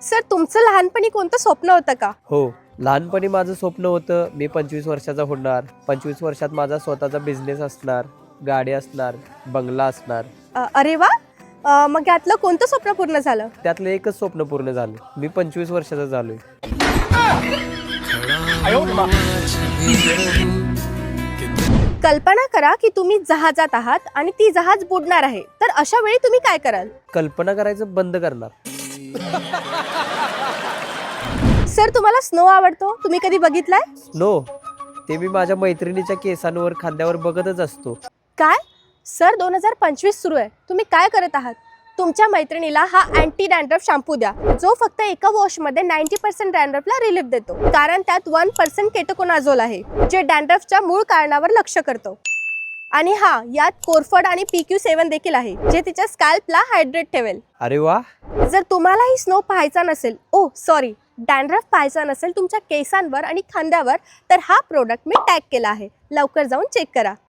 Sir तुमचं लहानपणी कोणतं स्वप्न होतं का? हो, लहानपणी माझं स्वप्न होतं मी 25 वर्षाचा होणार. 25 वर्षात माझा स्वतःचा बिझनेस असणार, गाडी असणार, बंगला असणार. अरे वा. मग यातलं कोणतं स्वप्न पूर्ण झालं? त्यातलं एकच स्वप्न पूर्ण झालं. मी 25 वर्षाचा झालोय. कल्पना करा की तुम्ही जहाजात आहात आणि ती जहाज बुडणार आहे, तर अशा वेळी तुम्ही काय कराल? कल्पना करायचं बंद करणार. सर तुम्हाला स्नो आवडतो, तुम्ही कधी बघितलाय? नो, ते मी माझ्या मैत्रिणीच्या केसांवर खांद्यावर बघतच असतो. काय? सर 2025 सुरू आहे, तुम्ही काय करत आहात? तुमच्या मैत्रिणीला हा अँटी डॅन्ड्रफ शॅम्पू द्या, जो फक्त एका वॉशमध्ये 90% डॅन्ड्रफला रिलीफ देतो, कारण त्यात 1% केटोकोनाझोल आहे, जे डॅन्ड्रफच्या मूळ कारणावर लक्ष करतो. आणि हा, यात कोरफड आणि PQ7 देखील आहे, जे तिच्या स्कॅल्पला हायड्रेट ठेवेल. अरे वा. जर तुम्हालाही स्नो पाहायचा नसेल, डॅन्ड्रफ पाहायचा नसेल तुमच्या केसांवर आणि खांद्यावर, तर हा प्रोडक्ट मी टॅग केला आहे, लवकर जाऊन चेक करा.